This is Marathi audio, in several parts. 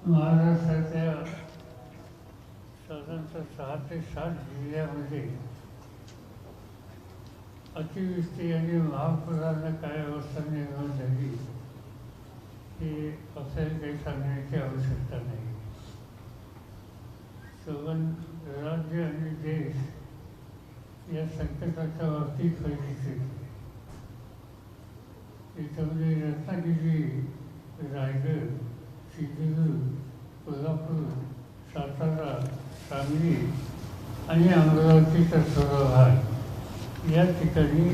महाराष्ट्राच्या साधारणतः 6 ते 7 जिल्ह्यामध्ये अतिवृष्टी आणि महापुरानं काय अवस्था निर्माण झाली हे आपल्याला काही सांगण्याची आवश्यकता नाही. संबंध राज्य आणि देश या संकटाच्या बाबतीत फैलीचे त्याच्यामध्ये रत्नागिरी, रायगड, सिंधुदुर्ग, कोल्हापूर, सातारा, सांगली आणि अमरावतीचा थोडा भाग या ठिकाणी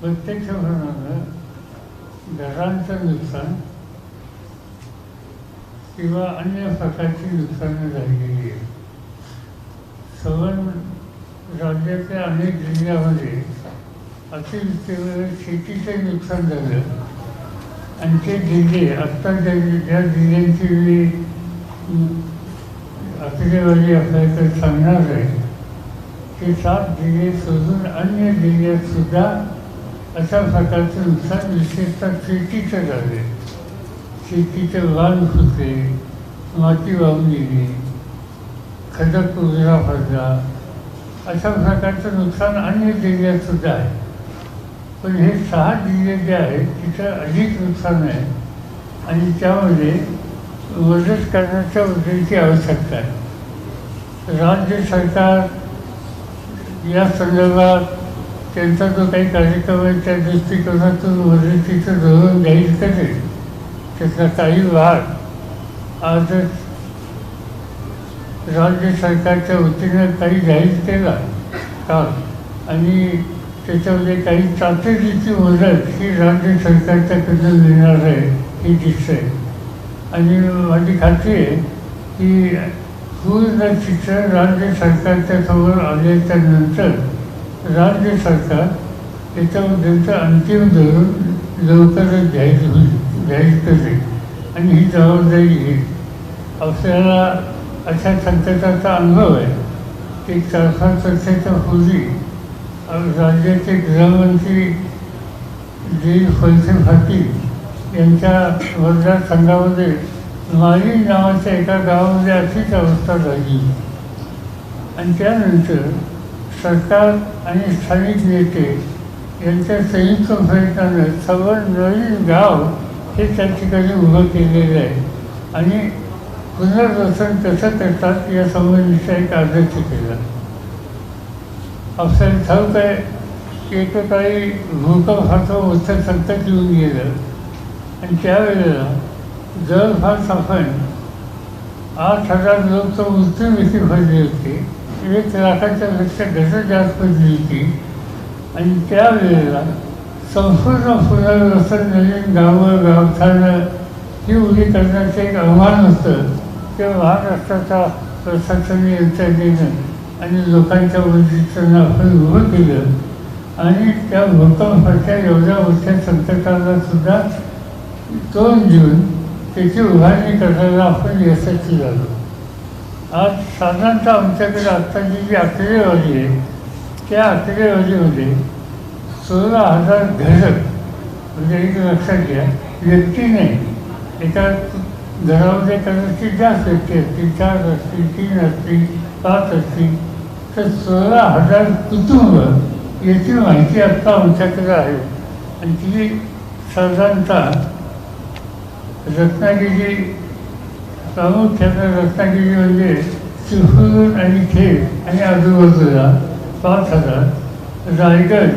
प्रत्यक्षपणानं घरांचं नुकसान किंवा अन्य प्रकारची नुकसानं झालेली आहे. संबंध राज्याच्या अनेक जिल्ह्यामध्ये अतिवृष्टीमुळे शेतीचे नुकसान झालं आणि ते जिल्हे आत्ता ज्या जिल्ह्यांची मी आकडेवारी आपल्याकडे सांगणार आहे ते 7 जिल्हे सोडून अन्य जिल्ह्यात सुद्धा अशा प्रकारचं नुकसान विशेषतः शेतीचं झाले. शेतीचं वाण फुटले, माती वाहून गेली, खडक उजरा पडला, अशा प्रकारचं नुकसान अन्य जिल्ह्यात सुद्धा आहे. पण हे 6 जिल्हे जे आहेत तिथं अधिक नुकसान आहे आणि त्यामध्ये मदत करण्याच्या उद्देशाची आवश्यकता आहे. राज्य सरकार या संदर्भात त्यांचा जो काही कार्यक्रम आहे त्या दृष्टिकोनातून मदतीचं धोरण जाहीर करेल. त्याचा काही भाग आजच राज्य सरकारच्या वतीनं काही जाहीर केला काल आणि त्याच्यामध्ये काही तातडीची मदत ही राज्य सरकारच्याकडून मिळणार आहे हे दिसतंय. आणि माझी खात्री आहे की पूर्ण चित्र राज्य सरकारच्या समोर आल्याच्या नंतर राज्य सरकार त्याच्याबद्दलचं अंतिम धोरण लवकरच जाहीर करेल आणि ही जबाबदारी घेईल. आपल्याला अशा संकटाचा अनुभव आहे की 4-5 वर्षाच्या पूर्वी राज्याचे गृहमंत्री वळसे पाटील यांच्या मतदारसंघामध्ये माळी नावाच्या एका गावामध्ये अशीच अवस्था झाली आणि त्यानंतर सरकार आणि स्थानिक नेते यांच्या संयुक्त प्रयत्नानं सगळं नवीन गाव हे त्या ठिकाणी उभं केलेलं आहे आणि पुनर्वसन कसं करतात या संबंधीचा एक आदेश केला. आपल्याला ठाऊक आहे की एकेकाळी भूकंपाचं मोठं संकट येऊन गेलं आणि त्यावेळेला जवळपास आपण 8,000 लोक तर मृत्यूमुखी पडले होते, 1,00,000च्या पेक्षा घटक जास्त पडली होती आणि त्यावेळेला संपूर्ण पुनर्वसन नवीन गावं गावठाणं ही उभी करण्याचं एक आव्हान होतं. ते महाराष्ट्राच्या प्रशासकीय यंत्रणेनं आणि लोकांच्या मदतीनं आपण उभं केलं आणि त्या भूकंपाच्या एवढ्या मोठ्या संकटाला सुद्धा तोंड देऊन त्याची उभारणी करायला आपण यशस्वी झालो. आज साधारणतः आमच्याकडे आत्ताची जी आकडेवारी आहे त्या आकडेवारीमध्ये 16,000 घरं म्हणजे एक लक्षात घ्या व्यक्ती नाही, एका घरामध्ये कदाचित जास्त व्यक्ती असतील, 4 असतील, 3 असतील, 5 असतील, तर 16,000 कुटुंब याची माहिती आत्ता आमच्याकडे आहे आणि ती साधारणतः रत्नागिरी, प्रामुख्यानं रत्नागिरी म्हणजे चिपळूण आणि खेड आणि आजूबाजूला 5,000, रायगड,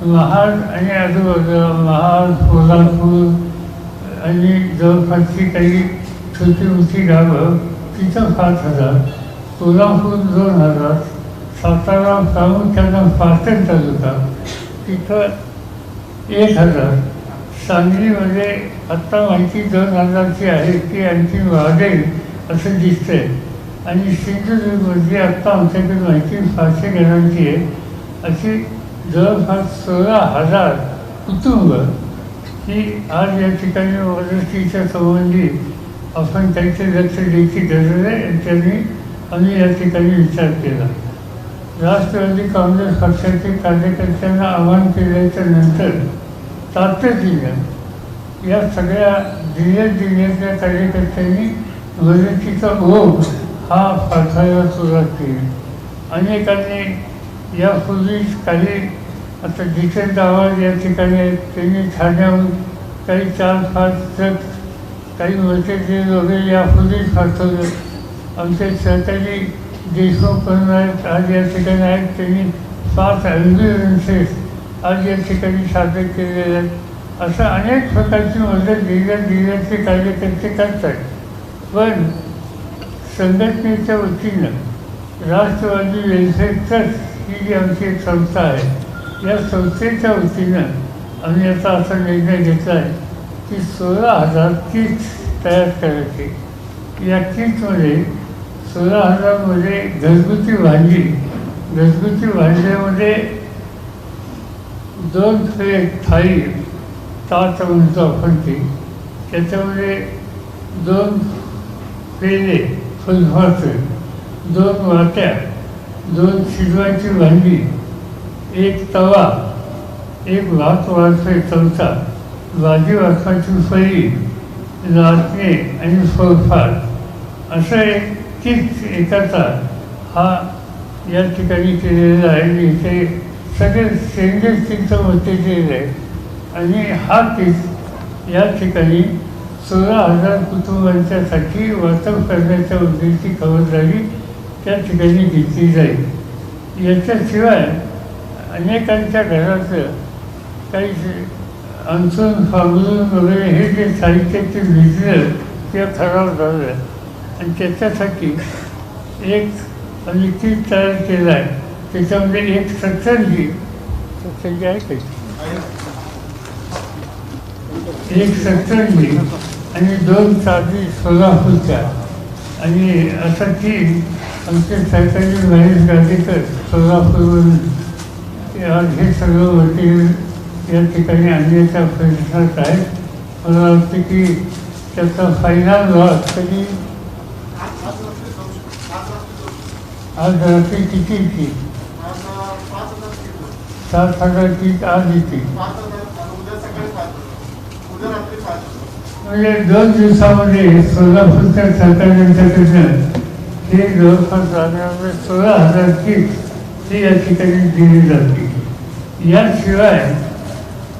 महाड आणि आजूबाजूला महाड, कोल्हापूर आणि जवळपासची काही छोटी मोठी गावं तिथं 5,000, कोल्हापूर 2,000, सातारा प्रामुख्यानं पाटण तालुका तिथं 1,000, सांगलीमध्ये आत्ता माहिती 2,000ची आहे ती आणखी वाढेल असं दिसतंय आणि सिंधुदुर्गमध्ये आत्ता आमच्याकडे माहिती 500 घरांची आहे. अशी जवळपास 16,000 कुटुंब ही आज या ठिकाणी मदतीच्या संबंधी आपण त्यांचे लक्ष द्यायची गरज आहे आणि त्यांनी आम्ही या ठिकाणी विचार केला. राष्ट्रवादी काँग्रेस पक्षाचे कार्यकर्त्यांना आवाहन केल्याच्या नंतर तातडीनं या सगळ्या जिल्ह्यातल्या कार्यकर्त्यांनी मदतीचा ओघ हा पाठवायला सुरुवात केली. अनेकांनी यापूर्वीच काही आता जितेंद्र आव्हाड या ठिकाणी आहेत, त्यांनी ठाण्याहून काही 4-5 ट्रक काही मटेरियल वगैरे यापूर्वीच पाठवलं. आमचे सहकारी देशमुख पण आहेत, आज या ठिकाणी आहेत, त्यांनी 5 ॲम्ब्युलन्सेस आज या ठिकाणी सादर केलेले आहेत. असं अनेक प्रकारची मदत जिल्ह्यातले कार्यकर्ते करतात. पण संघटनेच्या वतीनं राष्ट्रवादी वेलफेअर ट्रस्ट ही जी आमची एक संस्था आहे, या संस्थेच्या वतीनं आम्ही आता असा निर्णय घेतला आहे की 16,000 किट्स तयार करायचे. या किटमध्ये 16,000मध्ये घरगुती भांड्यामध्ये 2 प्लेट थाळी ताट म्हणतो आपण ते, त्याच्यामध्ये 2 पेले फुलफाटे, 2 वाट्या, 2 शिजवायची भांडी, 1 तवा, 1 भात वाढतोय चमचा, भाजी वाटपाची फळी, लाटणे आणि फळफाट असं एक किट एकाचा हा या ठिकाणी केलेला आहे. इथे सगळे स्टेनलेस स्टीलचं मटेरियल आहे आणि हा किट या ठिकाणी 16,000 कुटुंबांच्यासाठी वाटप करण्याच्या उद्देशाची खबरदारी त्या ठिकाणी घेतली जाईल. याच्याशिवाय अनेकांच्या घराचं काही अंथरूण फांगरून वगैरे हे जे साहित्याचे भिजलं ते खराब झालं आणि त्याच्यासाठी एक आम्ही किट तयार केला आहे. त्याच्यामध्ये एक सत्संगी आहे काही, एक सत्संगी आणि 2 चादरी सोलापूरच्या आणि असं की आमचे सरकारी महेश गाडेकर सोलापूरवरून हे सगळं मटेरियल या ठिकाणी आणण्याच्या प्रयत्नात आहेत. मला वाटतं की त्याचा फायनल लॉस कधी आज रात्री किती 7,000 किट आज येते. म्हणजे 2 दिवसामध्ये सोलापूरच्या सरकारच्याकडनं हे जवळपास 16,000 किट ही या ठिकाणी दिली जाते. याशिवाय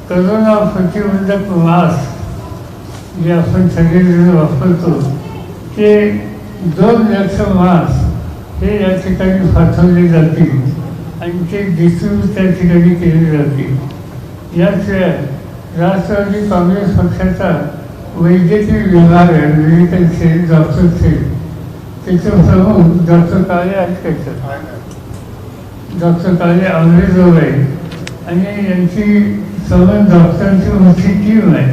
करोना प्रतिबंधक मास्क जे आपण सगळेजण वापरतो ते 2 लाख मास्क हे या ठिकाणी पाठवले जातील आणि ते डिस्ट्रीब्यूट त्या ठिकाणी केले जातील. याशिवाय राष्ट्रवादी काँग्रेस पक्षाचा वैद्यकीय विभाग आहे, मेडिकल सेल, डॉक्टर सेल, त्याचे प्रमुख डॉक्टर काळे आहेत का, डॉक्टर काळे आंबेजोग आहे आणि यांची सर्व डॉक्टरांची मोठी टीम आहे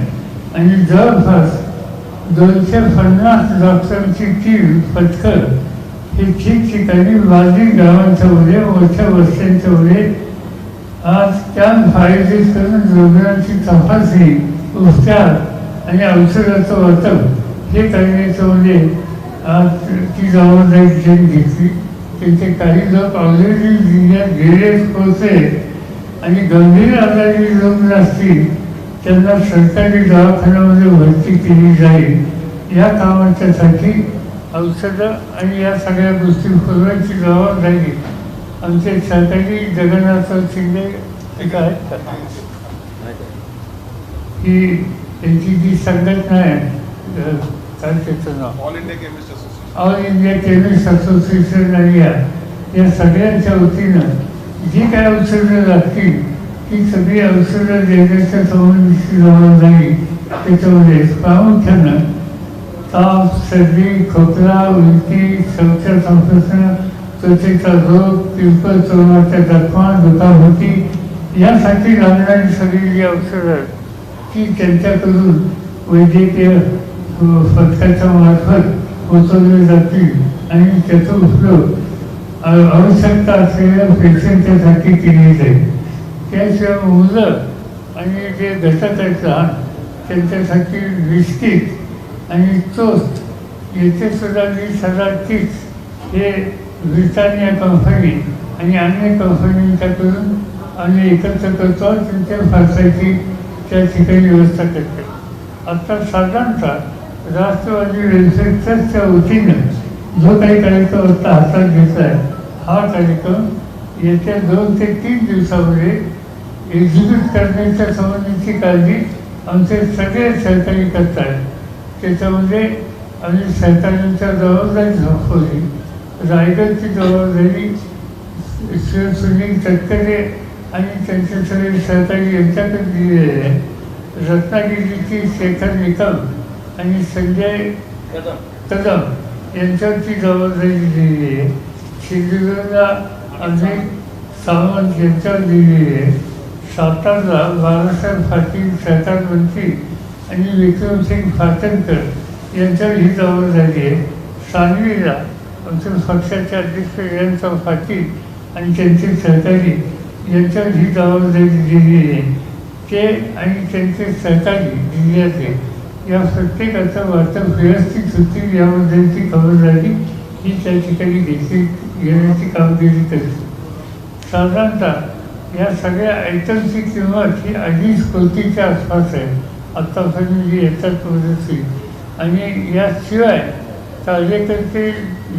आणि जवळपास 250 डॉक्टरांची टीम पथकर हे ठिकठिकाणी बाधित गावांच्या मध्ये मोठ्या वस्त्यांच्या मध्ये आज कॅम्प आयोजित करून रुग्णांची तपासणी, उपचार आणि औषधाचं वाटप हे करण्याच्यामध्ये आज ती जबाबदारी त्यांनी घेतली. त्यांचे काही लोक ऑलरेडी जिल्ह्यात गेले पोहोचले आणि गंभीर आजारी रुग्ण असतील त्यांना सरकारी दवाखान्यामध्ये भरती केली जाईल. या कामाच्यासाठी औषधं आणि या सगळ्या गोष्टी पुरवायची जबाबदारी आमचे सहकारी जगन्नाथ शिंदे एक आहेत का, की त्यांची जी संघटना आहे काय त्याचं नाव ऑल इंडिया केमिस्ट असोसिएशन आणि या सगळ्यांच्या वतीनं जी काय औषधं लागतील ती सगळी औषधं देण्याच्या संबंधीची जबाबदारी त्याच्यामध्ये प्रामुख्यानं ताप, सर्दी, खोकला, उलटी, शौच संप्रेषण, त्वचेचा रोग, पिंपल, चर्माच्या जखमा, दुखापती यासाठी लागणारी सगळी जी औषधं ती त्यांच्याकडून वैद्यकीय पथकाच्या मार्फत पोचवले जातील आणि त्याचा उपयोग आवश्यकता असलेल्या पेशंटच्यासाठी केली जाईल. त्याशिवाय मुलं आणि जे घटक आहेत लहान त्यांच्यासाठी बिस्किट आणि टोस्ट याचे सुद्धा 20,000 किट्स हे ब्रिटानिया कंपनी आणि अन्य कंपनींच्याकडून आम्ही एकत्र करतो. त्यांच्या फासायची त्या ठिकाणी व्यवस्था करतो. आता साधारणतः राष्ट्रवादी वेलफेअरच्या वतीनं जो काही कार्यक्रम आता हातात घेतला आहे, हा कार्यक्रम येत्या 2 ते 3 दिवसामध्ये एक्झिक्यूट करण्याच्या संबंधीची काळजी आमचे सगळे सहकारी करत आहेत. त्याच्यामध्ये आम्ही सहकाऱ्यांच्या जबाबदारी दाखवली. रायगडची जबाबदारी सुनील तटकरे आणि त्यांचे सगळे सहकारी यांच्याकडे दिलेले आहे. रत्नागिरीची शेखर निकम आणि संजय कदम यांच्यावरची जबाबदारी दिलेली आहे. सिंधुदुर्गला आम्ही सावंत यांच्यावर दिलेली आहे. सातारला बाळासाहेब पाटील सहकार मंत्री आणि विक्रमसिंग फाटणकर यांच्यावर ही जबाबदारी आहे. सांगलीला आमच्या पक्षाचे अध्यक्ष जयंत पाटील आणि त्यांचे सहकारी यांच्यावर ही जबाबदारी दिलेली आहे. ते आणि त्यांचे सहकारी जिल्ह्यातले या प्रत्येकाचं वाटप व्यवस्थित होती याबद्दलची खबरदारी ही त्या ठिकाणी घेण्याची कामगिरी करते. साधारणतः या सगळ्या आयटमची किंमत ही 2.5 कोटीच्या आसपास आहे आत्तापर्यंत जी येतात मदती. आणि याशिवाय कार्यकर्ते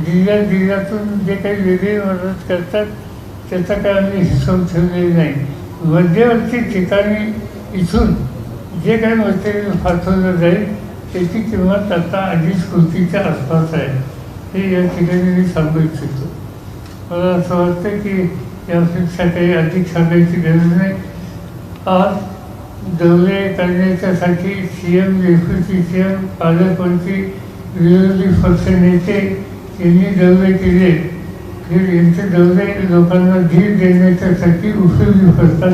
जिल्ह्यातून जे काही वेगळी मदत करतात त्याचा काय आम्ही हिशोब ठेवलेला नाही. मध्यवर्ती ठिकाणी इथून जे काही मटेरियल पाठवलं जाईल त्याची किंमत आता 2.5 कोटीच्या आसपास आहे. हे या ठिकाणी मी सांगू इच्छितो. मला असं वाटतं की यापेक्षा काही अधिक सांगायची गरज नाही. आज दौरे करण्याच्यासाठी CM, डेप्युटी CM, पालकमंत्री, विरोधी पक्ष नेते यांनी दौरे केले. हे यांचे दौरे लोकांना धीर देण्याच्यासाठी उपयोगी पडतात.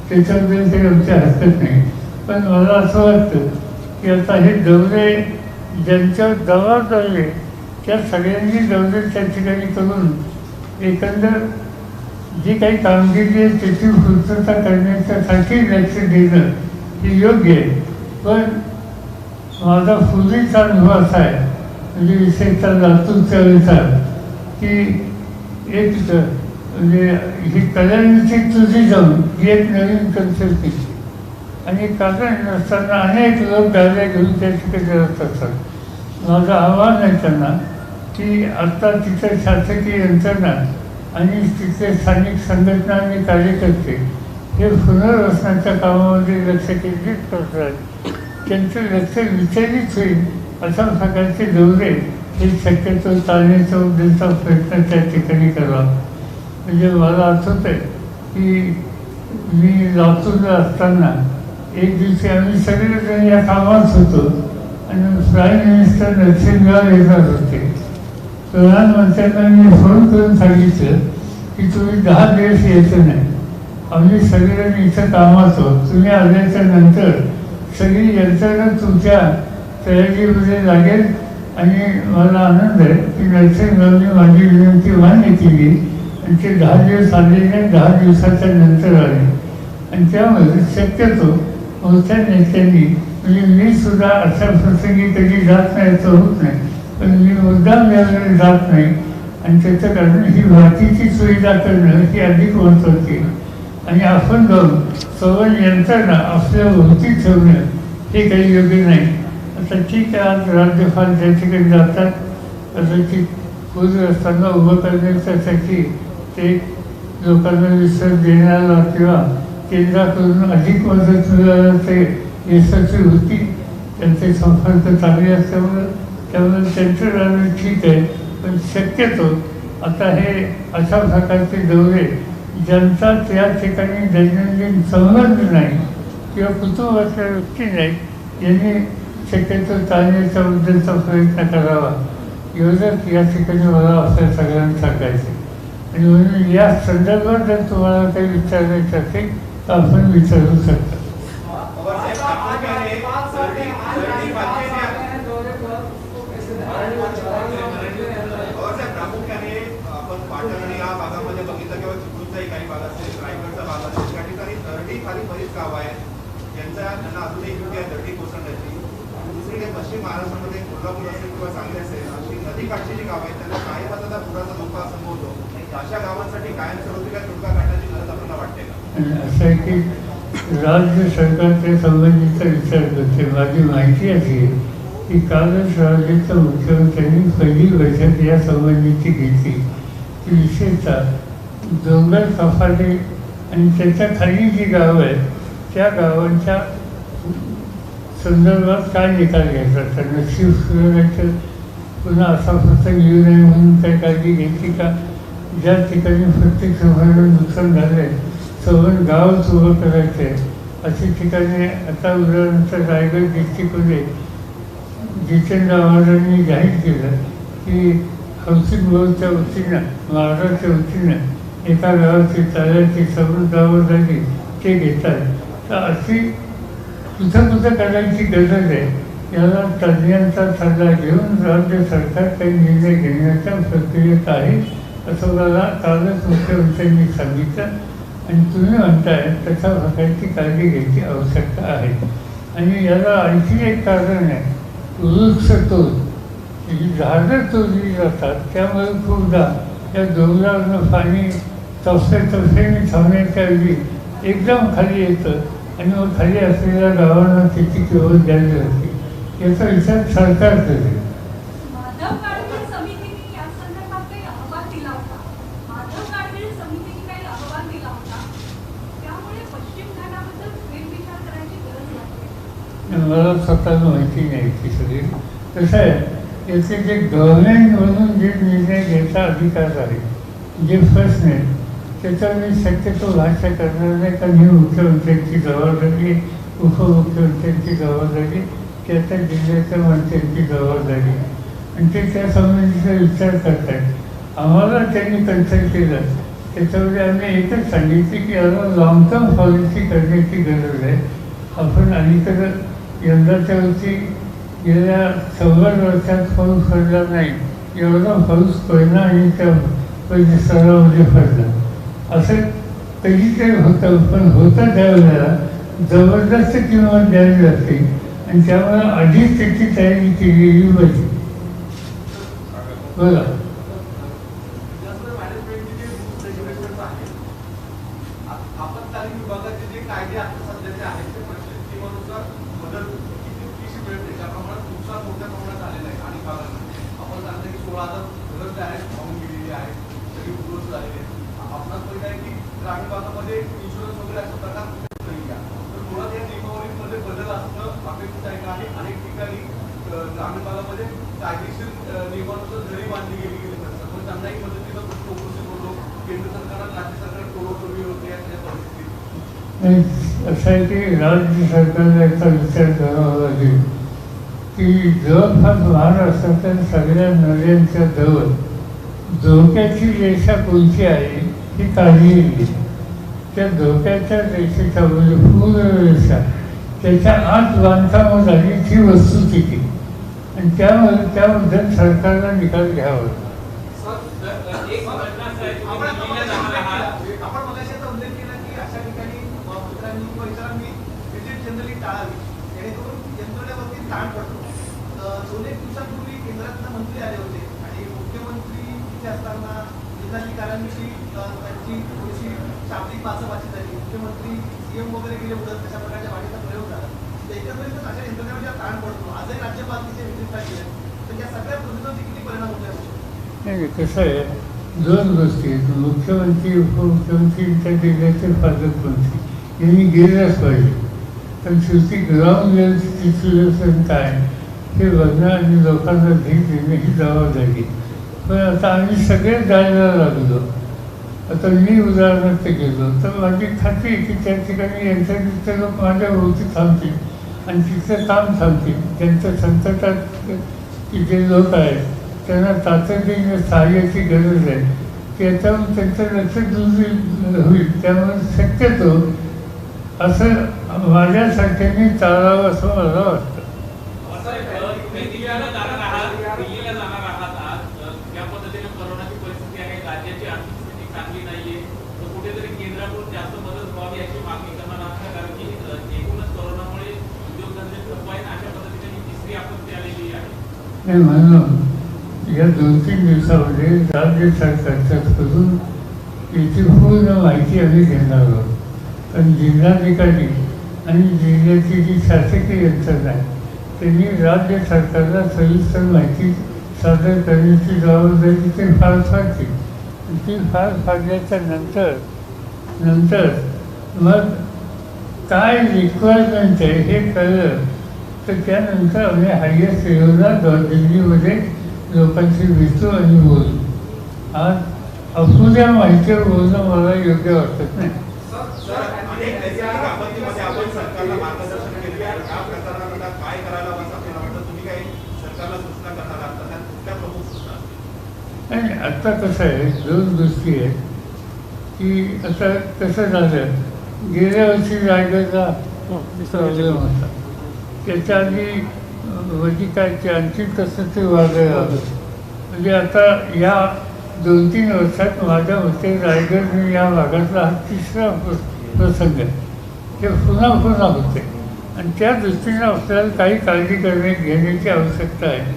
त्याच्याबद्दल काही आमची हरकत नाही. पण मला असं वाटतं की आता हे दौरे ज्यांच्या जबाबदारी आहे त्या सगळ्यांनी दौरे त्या ठिकाणी करून एकंदर जी काही कामगिरी आहे त्याची पूर्तता करण्याच्यासाठी लक्ष देणं हे योग्य आहे. पण माझा पूर्वीचा अनुभव असा आहे, म्हणजे विशेषतः लातूरच्या वेळेचा, की एक म्हणजे ही कल्याणची तुझी जाऊन ही एक नवीन कन्सेप्ट आणि कारण नसताना अनेक लोक गाड्या घेऊन त्या ठिकाणी जात असतात. माझं आव्हान आहे त्यांना की आत्ता तिथं शासकीय यंत्रणा आणि तिथले स्थानिक संघटना आणि कार्यकर्ते हे पुनर्वसनाच्या कामामध्ये लक्ष केंद्रित करतात. त्यांचं लक्ष विचलित होईल अशा प्रकारचे दौरे हे शक्यतो टाळण्याचा उद्देशाचा प्रयत्न त्या ठिकाणी करावा. म्हणजे मला आठवत आहे की मी लातूरला असताना एक दिवशी आम्ही सगळेजण या कामात होतो आणि प्राईम मिनिस्टर नरसिंहराव येणार होते. प्रधानमंत्र्यांना मी फोन करून सांगितलं की तुम्ही 10 दिवस यायचं नाही, आम्ही सगळेजण इथं कामात आहोत. तुम्ही आल्याच्या नंतर सगळी यंत्रणा तुमच्या तयारीमध्ये लागेल. आणि मला आनंद आहे की नरसिंहरावनी माझी विनंती मान्य केली आणि ते 10 दिवस आले नाही, 10 दिवसाच्या नंतर आले. आणि त्यामुळे शक्यतो मोठ्या नेत्यांनी, म्हणजे मी सुद्धा अशा प्रसंगी कधी जात नाही असं होत नाही, पण मी मुद्दाम यावेळी जात नाही. आणि त्याचं कारण ही वाहतुकीची सुविधा करणं ही अधिक महत्त्वाची. आणि आपण जाऊन सर्व यंत्रणा आपल्या भोवती ठेवणं हे काही योग्य नाही. आता ठीक आहे, आज राज्यपाल त्या ठिकाणी जातात, कदाचित पूर्व रस्त्यांना उभं करण्याच्यासाठी ते लोकांना विश्वास देण्याला किंवा केंद्राकडून अधिक मदत मिळायला ते यशस्वी होती. त्यांचे संपर्क चांगले असल्यामुळं त्यामुळे त्यांचं राहणं ठीक आहे. पण शक्यतो आता हे अशा प्रकारचे दौरे ज्यांचा त्या ठिकाणी दैनंदिन संबंध नाही किंवा कुटुंबातल्या व्यक्ती नाही यांनी शक्यतो टाळण्याच्या उद्देशाचा प्रयत्न करावा एवढंच या ठिकाणी मला आपल्या सगळ्यांना सांगायचं. आणि म्हणून या संदर्भात जर तुम्हाला काही विचारायचं असेल तर आपण विचारू शकता. त्यांना अजूनही योग्य आहे दर्डी कोसळण्याची. दुसरीकडे पश्चिम महाराष्ट्रामध्ये कोल्हापूर असेल किंवा सांगली असेल अशी नदीकाठची जी गावं आहेत त्यांना कायम आता पुराचा धोका संभवतो. अशा गावांसाठी कायमस्वरूपी काय तोडगा काढण्याची गरज आपल्याला वाटते का? असं आहे की राज्य सरकार त्या संबंधीचा विचार करते. माझी माहिती अशी आहे की कालच राज्याच्या मुख्यमंत्र्यांनी पहिली बैठक या संबंधीची घेतली की विशेषतः डोंगर कपाले आणि त्याच्या खाली जी गावं आहेत त्या गावांच्या संदर्भात काय निकाल घ्यायचा, त्यांना शिफ्ट करायचं, पुन्हा असा प्रसंग येऊ नये म्हणून काही काळजी घेतली का, ज्या ठिकाणी प्रत्येक समाजाला नुकसान झालं आहे सवण गावच उभं करायचं आहे अशी ठिकाणी. आता उदाहरणार्थ रायगड डिस्ट्रिक्टमध्ये जितेंद्र आव्हाडांनी जाहीर केलं की हाऊसिंग बोर्डच्या वतीनं महाराष्ट्राच्या वतीनं एका गावाची चाल्याची सर्व गावं झाली ते घेतात. तर अशी कुठं करायची गरज आहे. याला तज्ज्ञांचा सल्ला घेऊन राज्य सरकार काही निर्णय घेण्याच्या प्रक्रियेत आहे असं मला कालच मुख्यमंत्र्यांनी सांगितलं. आणि तुम्ही म्हणताय तशा प्रकारची काळजी घ्यायची आवश्यकता आहे. आणि याला आणखी एक कारण आहे, वृक्षतोड. ही झाडं तोडली जातात त्यामुळे खूपदा या डोंगरावरनं पाणी तफेने थांबण्याच्या ऐवजी एकदम खाली येतं आणि मग खाली असलेल्या गावांना त्याची किंमत द्यावी लागते. याचा विचार सरकार करेल. माधव गाडगीळ समितीने या संदर्भात काही अहवाल दिला होता. माधव गाडगीळ समितीने काही अहवाल दिला होता. त्यामुळे पश्चिम घाटाबद्दल फेरविचार करायची गरज वाटते. मला स्वतःला माहिती नाही की सगळी कसं आहे, याचे जे गव्हर्नमेंट म्हणून जे निर्णय घ्यायचा अधिकार आहे, जे प्रश्न आहेत त्याच्यावर मी शक्यतो भाष्य करणार नाही. कारण ही मुख्यमंत्र्यांची जबाबदारी, उपमुख्यमंत्र्यांची जबाबदारी, त्याच्या जिल्ह्याच्या मंत्र्यांची जबाबदारी आणि ते त्या संबंधीचा विचार करत आहेत. आम्हाला त्यांनी कन्सल्ट केलं त्याच्यामध्ये आम्ही एकच सांगितले की याला लॉंग टर्म पॉलिसी करण्याची गरज आहे. आपण अलीकडं यंदाच्या वर्षी गेल्या 100 वर्षात पाऊस पडला नाही एवढा पाऊस पडला आणि त्या परिसरामध्ये पडला. असं कधीतरी होतं, पण होतं त्यावेळेला जबरदस्त किंमत द्यावी लागते आणि त्यामुळे आधीच त्याची तयारी केलेली पाहिजे. बोला. आपत्कालीन विभागाचे जे कायदे आता सध्याचे आहेत ते परिस्थितीनुसार बदल किती मिळते, त्या प्रमाणात नुकसान मोठ्या प्रमाणात झालेलं आहे. आणि भागांना आपण सांगतो की 16,000 घरं डायरेक्ट वाहून गेलेली आहेत, सगळी उद्ध्वस्त झालेली आहेत. आपणास पहिलं आहे की ग्रामीण भागामध्ये इन्शुरन्स वगैरे असा प्रकार नाही घ्या, तर मुळात या नियमावलीमध्ये बदल असणं अपेक्षित आहे का? आणि अनेक ठिकाणी ग्रामीण भागामध्ये कायदेशीर नियमानुसार घरी बांधली गेली नसतात, पण त्यांनाही मदतीचा प्रश्न उपस्थित होतो. केंद्र सरकार राज्य सरकार कोरोकरी होते या परिस्थितीत. असं आहे की राज्य सरकारला याचा विचार करावा लागेल की जवळपास महाराष्ट्रातील सगळ्या नद्यांच्या जवळ धोक्याची रेषा कोणती आहे ही काळजी घेतली. त्या धोक्याच्या रेषेच्या म्हणजे पूर्ण रेषा त्याच्या आत बांधकामं झाली ही वस्तुस्थिती आणि त्याबद्दल सरकारला निकाल घ्यावा. आपण मगाशी उल्लेख केला की अशा ठिकाणी मित्रांनी किंवा इतरांनी विजिट जनरली टाळावी जेणेकरून यंत्रणेवरती ताण पडतो. दोन एक दिवसांपूर्वी केंद्रातले मंत्री आले होते आणि मुख्यमंत्री तिथे असताना जिल्हाधिकाऱ्यांची त्यांची थोडीशी शाब्दिक बाचाबाची झाली. मुख्यमंत्री सीएम वगैरे गेले होते, तशा प्रकारच्या वाढीचा प्रयोग झाला. एकंदरीत अशा यंत्रणेवर ज्या ताण पडतो, आजही राज्यपाल तिथे विजिटला गेले, तर या सगळ्या प्रश्नांचे किती परिणाम होते? नाही, कसं आहे, दोन गोष्टी आहेत. मुख्यमंत्री उपमुख्यमंत्री त्या जिल्ह्याचे पालकमंत्री यांनी गेलंच पाहिजे, पण शेवटी ग्राउंड लेवलची सिच्युएशन काय हे बघणं आणि लोकांना धीर देणं ही जबाबदारी. पण आता आम्ही सगळे जायला लागलो. आता मी उदाहरणार्थ गेलो तर माझी खात्री की त्या ठिकाणी यांच्याकडचे लोक माझ्या भोवती थांबतील आणि तिथलं काम थांबतील. त्यांच्या संकटात की जे लोक आहेत त्यांना तातडीने सहाय्याची गरज आहे, त्याच्यावर त्यांचं लक्ष दूर होईल. त्यामुळे शक्यतो असं माझ्यासारख्यांनी टाळावं असं मला वाटतं. नाही म्हणून या 2-3 दिवसामध्ये राज्य सरकारच्याकडून याची पूर्ण माहिती आम्ही घेणार आहोत. पण जिल्हाधिकारी आणि जिल्ह्याची जी शासकीय यंत्रणा आहे त्यांनी राज्य सरकारला सविस्तर माहिती सादर करण्याची जबाबदारी ते फार फाडली. ती फार फाडल्याच्या नंतर मग काय रिक्वायरमेंट आहे हे कळलं. तर त्यानंतर आम्ही हायस्ट लेवलला दिल्लीमध्ये लोकांशी भेटतो आणि बोलू. आज अपुऱ्या माहितीवर बोलणं मला योग्य वाटत नाही. सर, अनेक नैसर्गिक आपत्तीमध्ये आपण सरकारला मार्गदर्शन केले आहे. या प्रकरणामध्ये काय करायला हवं असं आपल्याला वाटतं? तुम्ही काही सरकारला सूचना करणार आहात तर त्यात कुठल्या प्रमुख सूचना असतील? आणि आत्ता कसं आहे, दोन गोष्टी आहेत की आता कसं झालं, गेल्या वर्षी रायगडला प्रॉब्लेम होता. त्याच्या आधी म्हणजे काय ते आणखी कसं ते वादळ आलं. म्हणजे आता या 2-3 वर्षात माझ्या मते रायगड या भागातला हा तिसरा प्रसंग आहे. ते पुन्हा होते आणि त्या दृष्टीनं आपल्याला काही काळजी घेण्याची आवश्यकता आहे.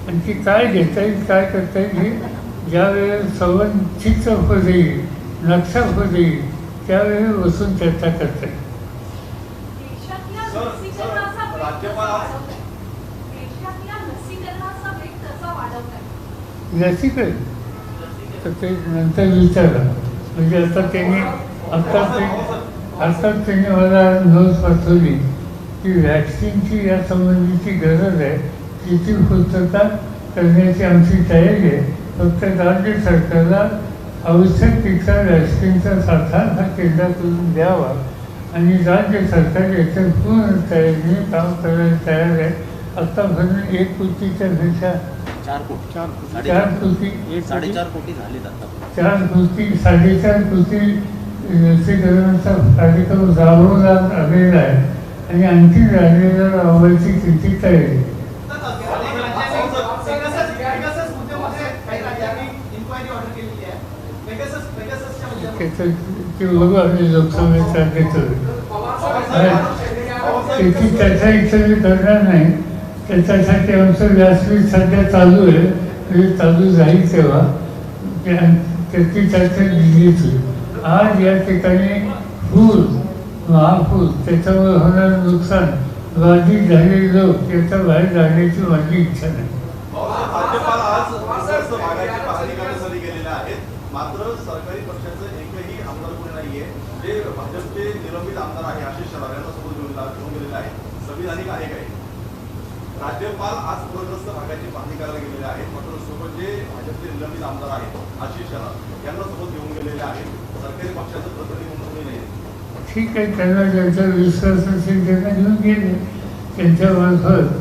आणि ती काय घेता येईल, काय करता येईल हे ज्यावेळेस संवंचित होत येईल, नक्षा होत येईल त्यावेळी बसून चर्चा करता येईल. देशातल्या सर, लसीकरणाचा वेग राज्यपाल कसा आज- वाढवताय? देशातल्या लसीकरणाचा वेग कसा वाढवताय? लसीकरण तर ते नंतर विचारा. म्हणजे आता त्यांनी आत्ताच त्यांनी मला नोंद पाठवली की व्हॅक्सिनची या संबंधीची गरज आहे, तिची पूर्तता करण्याची आमची तयारी आहे. फक्त राज्य सरकारला आवश्यकपेक्षा व्हॅक्सिनचा साठा हा केंद्राकडून द्यावा आणि राज्य सरकार याच्यात पूर्ण तयारीने काम करायला तयार आहे. आत्तापर्यंत 1 कोटीच्या पेक्षा 4 कोटी 4 कोटी 4.5 कोटी झालेत आता. 4 कोटी 4.5 कोटी लसीकरणाचा कार्यक्रम राबवला आलेला आहे आणि आणखी राहिलेला राबवायची किती तयारी. त्याचं ते बघू आम्ही लोकसभेचा घेतो. त्याची चर्चा इथे करणार नाही. त्याच्यासाठी आमचं व्यासपीठ सध्या चालू आहे, म्हणजे चालू राहील तेव्हा त्याची चर्चा दिलीच होईल. आज या ठिकाणी महापूर त्याच्यामुळे होणारं नुकसान, बाधित झालेले लोक याच्या बाहेर जाण्याची माझी इच्छा नाही. राज्यपाल आज पूरग्रस्त भागाची पाहणी करण्यासाठी गेलेले आहेत. मात्र सरकारी पक्षाचं एकही आमदार कोणी नाहीये. जे भाजपचे निलंबित आमदार आहे आशिष शेलार यांना सोबत घेऊन गेलेले आहेत. संविधानिक आहे काही. राज्यपाल आज पूरग्रस्त भागाची पाहणी करायला गेलेले आहेत. मात्र सोबत जे भाजपचे निलंबित आमदार आहेत आशिष शेलार यांना सोबत घेऊन गेलेले आहेत. सरकारी पक्षाचं प्रतिनिधी म्हणून कोणी नाही. ठीक आहे, त्यांना ज्यांचा विश्वास असेल त्यांना घेऊन गेले. त्यांच्यामार्फत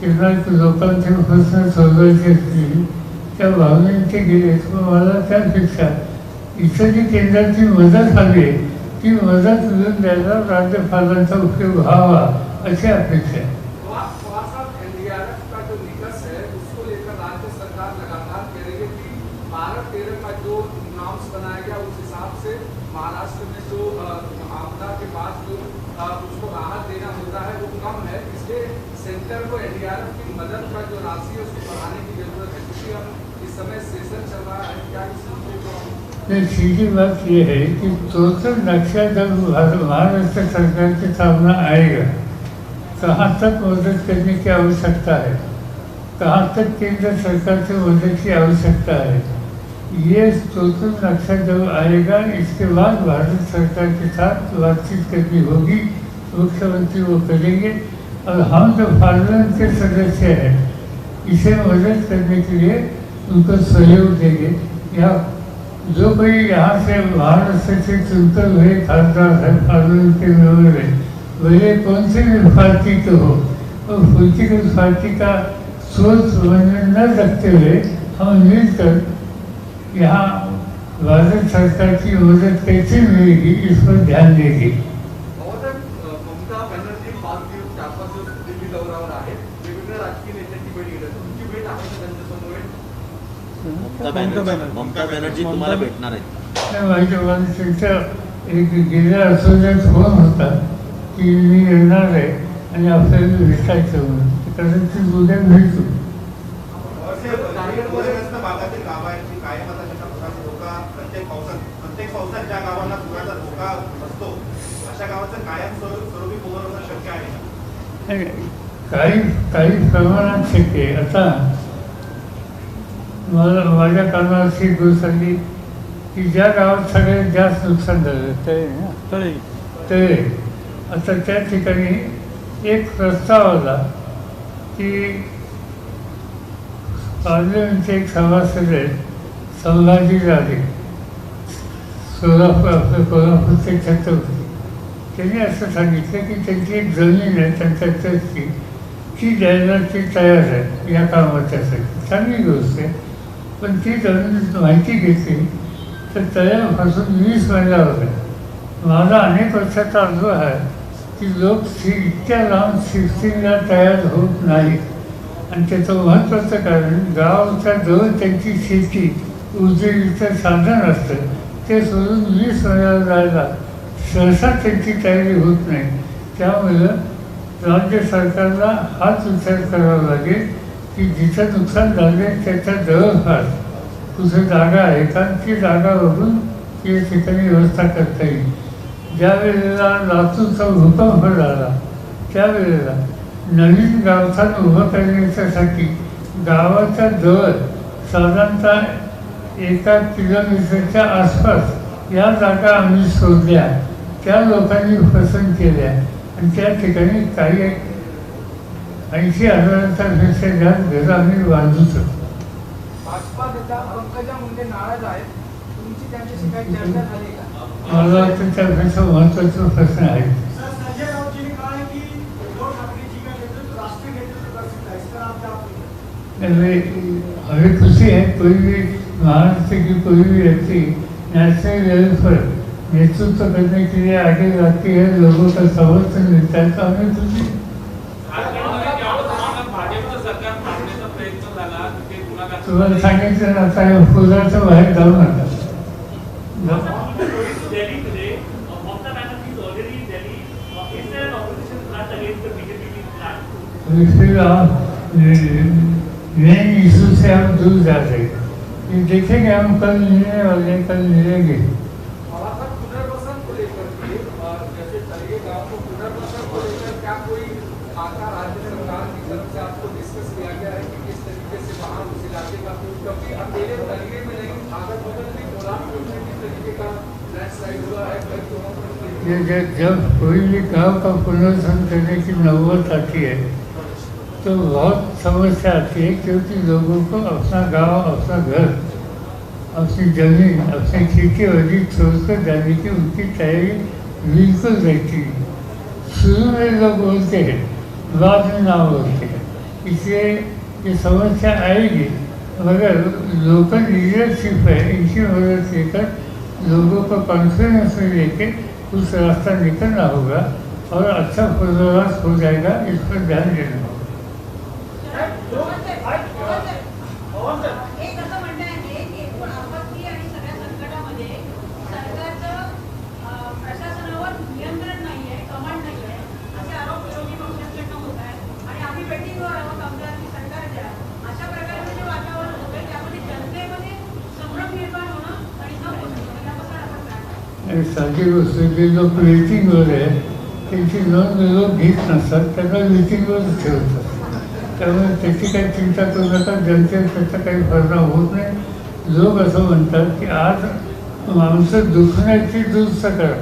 त्यांना लोकांचे प्रश्न सोडवायचे असतील त्या भावनेने ते गेले. पण मला त्यापेक्षा इथं जी केंद्राची मदत हवी आहे ती मदत मिळून द्यायला राज्यपालांचा उपयोग व्हावा अशी अपेक्षा आहे. एनडीआरएफ का जो निकष है उसको लेकर राज्य सरकार लगातार कह रही है कि 12-13 का जो नॉर्म्स बनाया गया उस हिसाब से महाराष्ट्र में जो आपदा के बाद जो उसको राहत देना होता है वो कम है. इसलिए सेंटर को एनडीआरएफ की मदद का जो राशि है उसको बढ़ाने की जरूरत है, क्योंकि अब इस समय सेशन चल रहा है. क्या इस मुद्दे को सीधी बात यह है कि टोटल नक्शा जब महाराष्ट्र सरकार के सामने आएगा कहाँ तक मदद करने की आवश्यकता है, कहाँ तक केंद्र सरकार से मदद की आवश्यकता है, ये टोटल नक्शा जब आएगा इसके बाद भारत सरकार के साथ बातचीत करनी होगी. मुख्यमंत्री वो करेंगे और हम जो पार्लियामेंट के सदस्य हैं इसे मदद करने के लिए उनको सहयोग देंगे. या जो कोई यहाँ से महाराष्ट्र से चुनकर हुए खासदार है पार्लियामेंट के मेंबर है, भले कौन से भी पार्टी के हो और पॉलिटिकल पार्टी का सोच न रखते हुए हम मिलकर यहाँ भारत सरकार की मदद कैसे मिलेगी इस पर ध्यान देंगे. ममता बॅनर्जी 5 दिवस 4-5 दिवस दिल्ली दौऱ्यावर आहेत. वेगवेगळ्या राजकीय नेत्यांची भेट घेतात. तुमची भेट आहे का त्यांच्यासमोर? ममता बॅनर्जी तुम्हाला भेटणार आहेत. माझ्या त्यांच्या एक गेल्या आठवड्यात फोन होता की मी येणार आहे आणि आपल्याला भेटायचं म्हणून. कदाचित उद्या भेटू. पूरग्रस्त भागातील गावांची कायम अशा प्रकारचा धोका प्रत्येक पावसात ज्या गावांना पुराचा धोका असतो आणि काही प्रमाणात शक्य आहे. आता माझ्या कानावर अशी गोष्ट आली की ज्या गावात सगळ्यात जास्त नुकसान झालं तळे आता त्या ठिकाणी एक प्रस्ताव आला की पार्लमेंटचे एक सभासद आहेत संभाजी राजे कोल्हापूरचे छत्रपती, त्यांनी असं सांगितलं की त्यांची एक जमीन आहे त्यांच्या चर्चची ती द्यायला ती तयार आहे या कामाच्यासाठी. चांगली गोष्ट आहे, पण ती जमीन माहिती घेतली तर तळ्यापासून 20 मैलावर आहे. माझा अनेक वर्षाचा अनुभव आहे की लोक इतक्या लांब शिफ्टिंगला तयार होत नाहीत आणि त्याचं महत्त्वाचं कारण गावाच्या जवळ त्यांची शेती उर्जेचं साधन असतं ते सोडून 20 मैलावर जायला सहसा त्यांची तयारी होत नाही. त्यामुळं राज्य सरकारला हाच विचार करावा लागेल की जिथं नुकसान झाले त्याच्या जवळपास कुठे जागा आहे का ती जागा बघून ती ठिकाणी व्यवस्था करता येईल. ज्या वेळेला लातूरचा भूकंप झाला त्यावेळेला नवीन गावठाण उभं करण्यासाठी गावाच्या जवळ साधारणतः 1 किलोमीटरच्या आसपास या जागा आम्ही शोधल्या, त्या लोकांनी पसंत केल्या आणि त्या ठिकाणी काही 80,000पेक्षा जास्त घरं आम्ही बांधू शकतो. भाजपा नेता पंकजा मुंडे नाराज आहेत, तुमची त्यांच्याशी काही चर्चा झाली का? मला वाटतं त्यापेक्षा महत्त्वाचा प्रश्न आहे. संजय राउत जी ने कहा है कि उद्धव ठाकरे जी का नेतृत्व राष्ट्रीय नेतृत्व कर सकता है, इस पर आप क्या बोलेंगे? हमें खुशी है कोई भी महाराष्ट्र की कोई भी व्यक्ति नेशनल लेवल पर नेतृत्व करने के लिए आगे आती है, लोगों का समर्थन मिलता है तो हमें खुशी है. तुम्हाला सांगितलं ना आता फुलाचं बाहेर जाऊ नका. मेन इशू से हम दूर जा रहे हैं. ये देखेंगे हम कल मिलने वाले कल मिलेंगे. पुनर्वसन को लेकर के जैसे तलिए गांव को पुनर्वसन को लेकर क्या कोई खाता राज्य सरकार की तरफ से आपको डिस्कस किया गया है कि किस तरीके से वहाँ उस इलाके का, क्योंकि अकेले तलिए में नहीं आगर बगल में कोल्हापुर में किस तरीके का लैंडस्लाइड हुआ है कई जब कोई भी गाँव का पुनर्वसन करने की नौबत आती है तो बहुत समस्या आती है, क्योंकि लोगों को अपना गांव, अपना घर, अपनी ज़मीन, अपनी खेती बाड़ी छोड़कर जाने की उनकी तैयारी बिल्कुल रहती है. शुरू में लोग बोलते हैं, बाद में ना बोलते हैं, इसलिए ये समस्या आएगी. मगर लोकल लीडरशिप है, इनकी मदद लेकर लोगों को कॉन्फिडेंस में लेके उस रास्ता निकलना होगा और अच्छा पूर्वाभास हो जाएगा. इस पर ध्यान देना होगा. एक असं म्हणणं आहे की एकूण आपत्ती आणि सगळ्या संकटामध्ये सरकारचं प्रशासनावर नियंत्रण नाही आहे, कमांड नाही आहे, असे आरोप विरोधी पक्षांकडनं होत आहेत आणि आम्ही वेटिंगवर आहोत आमदारांनी सरकार द्या अशा प्रकारचं जे वातावरण होतं त्यामध्ये जनतेमध्ये संभ्रम निर्माण होणं आणि न होणं याबद्दल आपण काय? साधी गोष्ट जे लोक वेटिंगवर आहे त्यांची नोंद लोक घेत नसतात, त्यांना वेटिंगवरच ठेवतात. त्यामुळे त्याची काही चिंता करू नका, जनतेला त्याचा काही परिणाम होत नाही. लोक असं म्हणतात की आज माणसं दुखण्याची दुरुस्त करा,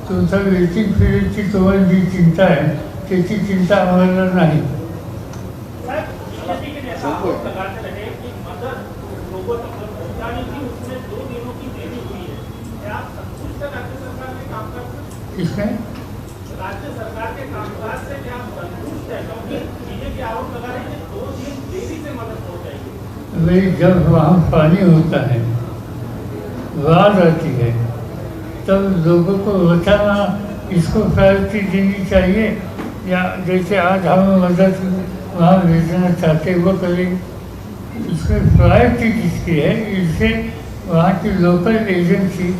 तुमचा वेटिंग पिरियडची तुम्हाला जी चिंता आहे त्याची चिंता आम्हाला नाही. किसने राज्य सरकार के कामकाज से क्या संतुष्ट है, क्योंकि बीजेपी आरोप लगा रही है 2 दिन देरी से मदद हो जाएगी. भाई जब वहाँ पानी होता है, बाढ़ आती है, तब लोगों को बचाना, इसको प्रायोरिटी देनी चाहिए या जैसे आज हम मदद वहाँ भेजना चाहते वो करें. इसमें प्रायोरिटी किसकी है? इससे वहाँ की लोकल एजेंसी,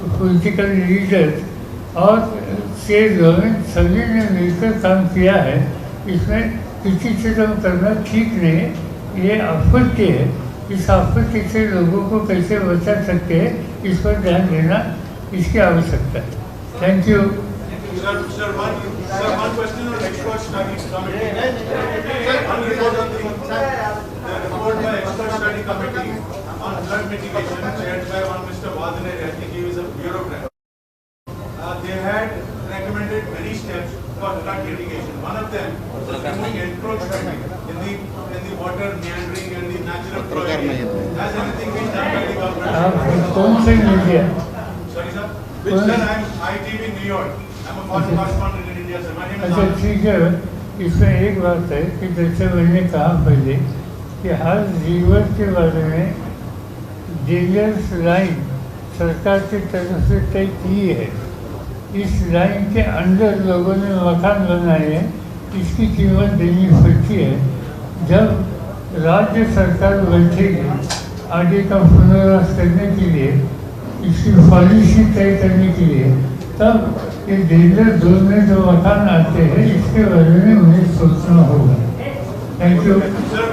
पॉलिटिकल लीडर्स और स्टेट गवर्नमेंट सभी ने मिलकर काम किया है. इसमें किसी से कम करना ठीक नहीं, ये आपत्ति है. इस आपत्ति से लोगों को कैसे बचा सकते हैं इस पर ध्यान देना इसकी आवश्यकता है. Thank you. Sir, one question on expert studies committee. One report on the report by expert study committee on flood mitigation chaired by one Mr. Vadane. I think he was a bureaucrat. They had recommended many steps for flood mitigation. One of them was removing encroachment in the water meandering and the natural flow. Has anything been done by the government? आप कौन से media? Sorry, sir. Which sir, I am ITV New York. I am a foreign correspondent in India, sir. My name is अच्छा Anand. ठीक है, इसमें एक बात है कि जैसे मैंने कहा पहले कि हर रिवर के बारे में डेंजरस लाइन सरकार की तरफ से तय की है। इस लाइन के अंदर लोगों ने मकान बनाए हैं, इसकी कीमत देनी पड़ती है। जब राज्य सरकार बैठेगी आगे का पुनर्वास करने के लिए, इसकी पॉलिसी तय करने के लिए, तब ये डेंजर जोन में जो मकान आते हैं इसके बारे में उन्हें सोचना होगा। Thank you. Sir,